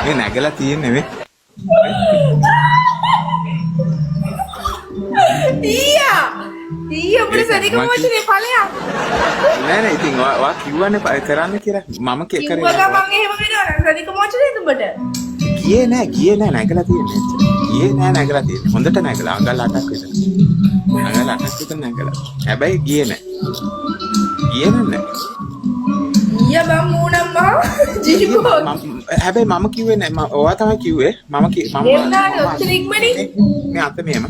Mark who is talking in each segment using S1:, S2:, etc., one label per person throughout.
S1: මේ නැගලා තියෙන්නේ මේ.
S2: ඊයා අපේ සරික මොචනේ ඵලයක්.
S1: නෑ ඉතින් ඔයා කිව්වනේ කරන්න කියලා. මම කරේ.
S2: කිව්වා මම එහෙම වෙනවා සරික මොචනේ උඹට.
S1: ගියේ නෑ නැගලා තියෙන්නේ. ගියේ නෑ නැගලා තියෙන්නේ. හොඳට නැගලා අඟල් 8ක් විතර. අඟල් 8ක් විතර නැගලා. හැබැයි ගියේ නෑ. ගියේ නෑ.
S2: ඊයා බම් මූණම් මහ ජීවෝ.
S1: හැබැයි මම කිව්වේ නෑ. ඔයා තමයි කිව්වේ. මම
S2: එන්නානේ ඔච්චර ඉක්මනින්.
S1: මේ අත මෙහෙම.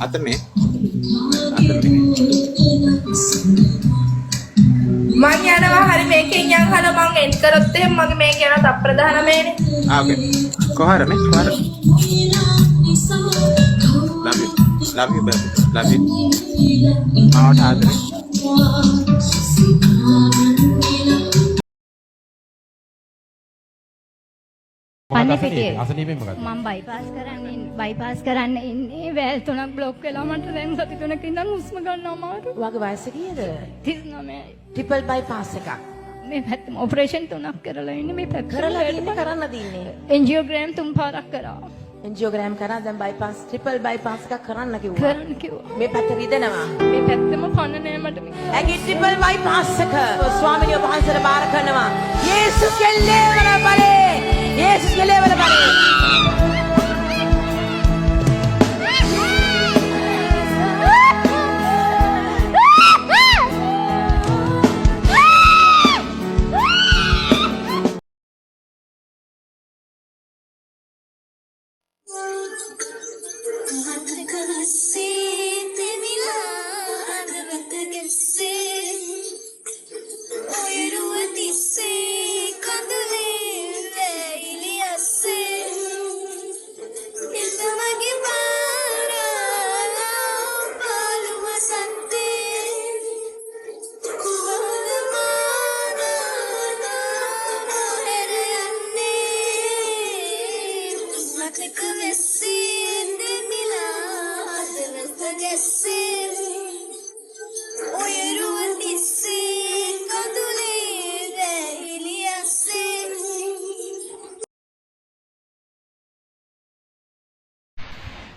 S1: අත මේ.
S2: මං යනවා හරි මේකෙන් යන් හල මං එන්ඩ් කරොත් එහෙම මගේ මේක යනවා තප්පර 19නේ.
S1: ඕකේ. කොහර මේ කොහර. Love you baby. Love you. ආවට ආදරේ.
S3: අනේ පිටේ අසනීපෙන් මොකද මම බයිපාස් කරන්න ඉන්නේ වැල් තුනක් බ්ලොක් වෙලා මට දැන් සති තුනක ඉඳන් හුස්ම ගන්න අමාරු
S4: වගේ වයස කීයද
S3: 39යි
S4: ට්‍රිපල් බයිපාස් එකක්
S3: මේ පැත්තම ඔපරේෂන් තුනක් කරලා ඉන්නේ මේ පැත්ත
S4: කරලා කරන්න දින්නේ
S3: එන්ජියෝග්‍රෑම් 3 පාරක් කරා
S4: එන්ජියෝග්‍රෑම් කරා දැන් බයිපාස් ට්‍රිපල් බයිපාස් එකක් කරන්න කිව්වා මේ පැත්ත රිදෙනවා
S3: මේ පැත්තම කන නෑ මට මේ
S4: ඇගේ ට්‍රිපල් බයිපාස් එක ස්වාමීන් වහන්සේට බාර කරනවා යේසුස්ගේ ලේවල බලේ යේසුස්ගේ ලේවල බලේ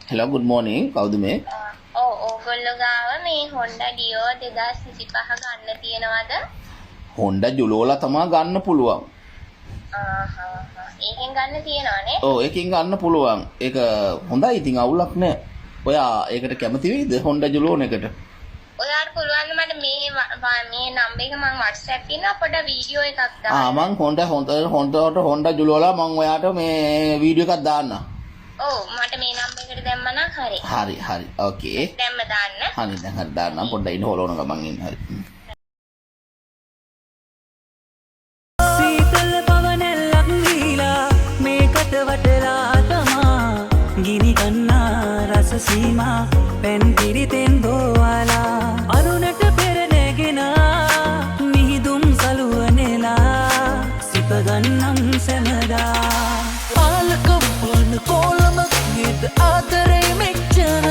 S5: Hello, good morning. කවුද මේ?
S6: ඔව් ඕගොල්ලෝ ගාව මේ Honda Dio 2025 ගන්න තියනවද?
S5: Honda Julola තමා ගන්න පුළුවන්.
S6: ඒකෙන් ගන්න තියනවනේ.
S5: ඔව් ඒකෙන් ගන්න පුළුවන්. ඒක හොඳයි ඉතින් අවුලක් නෑ. ඔයා ඒකට කැමති වෙයිද Honda Julola එකට?
S6: ඔයාට පුළුවන් මට මේ නම්බර් එක මම WhatsApp එකේ අපට වීඩියෝ එකක් දාන්න.
S5: Honda Julola මම ඔයාට මේ වීඩියෝ එකක් දාන්නම්.
S6: ඔව් මට මේ නම්බර් එකට දැම්ම නම් හරි.
S5: හරි. ඕකේ.
S6: දැම්ම දාන්න.
S5: හරි දැන් හරි දාන්නම්. පොඩ්ඩක් ඉන්න හොලවන ගමන් ඉන්න හරි.
S7: සීතල පවනැල්ලක් වීලා මේකට වටලා තමා ගිනි කන්නා රස සීමා පෙන් පිරිතෙන් දෝවාලා අරුණට පෙර නැගෙන මිහිදුම් සලුවනෙලා සිප ගන්නම් සැමදා ආලකම් වන කොළමක් නේද ආදරේ මෙච්චර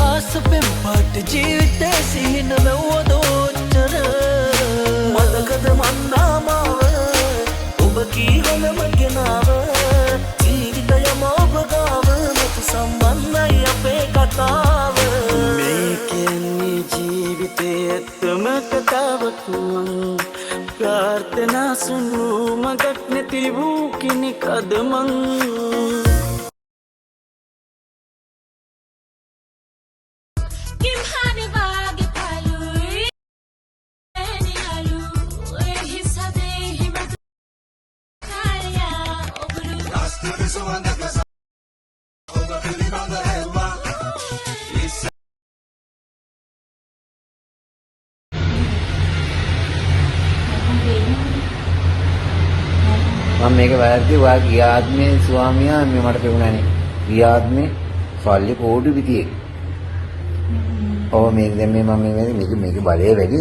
S7: ආසපෙන් පාට ජීවිතේ සිහින මෙව්වදෝච්චර මතකද මන්දාමාව ඔබ කීවලම ගෙනාව ජීවිතයම ඔබ ගාව නැතු සම්බන්ධයි අපේ කතාව මේ කියන්නේ ජීවිතේ ඇත්තම කතාවක් වුවන් ප්‍රාර්ථනා සුණු මගක් නැති වූ කෙනෙක් අද මං
S8: මම මේක වැරද්දි ඔයා ගිය ආත්මේ ස්වාමියා මේ මට පෙවුණානේ ගිය ආත්මේ සල්ලි කෝටි විදියේ. ඔව් මේක දැන් මේ මම මේක බලය වැඩි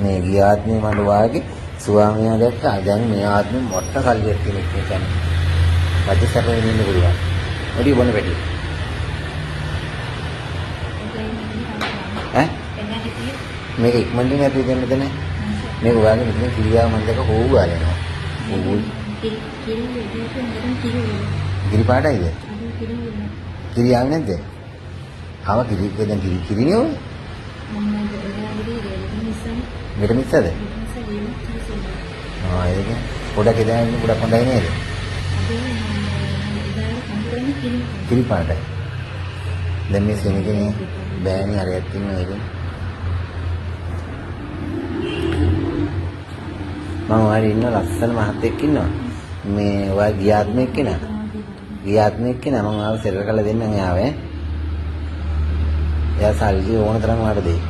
S8: මේ ගිය ආත්මේ මට වාගේ ස්වාමියා දැක්කා දැන් මේ ආත්මේ මොට්ට සල්ලියක් කෙනෙක් කියන්නේ. රජ සැපේ ඉන්න පුළුවන්. වැඩි බොන වැඩි. ඈ මේක ඉක්මනට නැති දෙන්නද නැහැ. මේක ඔයාගේ මෙතන කීයා මන් දෙක හොව්වා යනවා. කිරි පාටයිද? කිරි ආවේ නැද්ද? ආව කිරි දැන් කිරිනේ ඔය. මෙතන මිස්සද? ඒක පොඩක් ඉඳන් පොඩක් හොඳයි නේද? කිරි පාටයි. දැන් මේ සෙනගනේ බෑනේ හරියට තියෙනවා ඒක. මම වාඩි ඉන්න ලස්සන මහත්තයෙක් ඉන්නවා. මේ ඔයා ගියාත්මෙක් කෙනා. ගියාත්මෙක් කෙනා මම ආව සෙල්ල කරලා දෙන්නම් එයාව. එයා සල්ලි ඕන තරම් වාට දෙයි.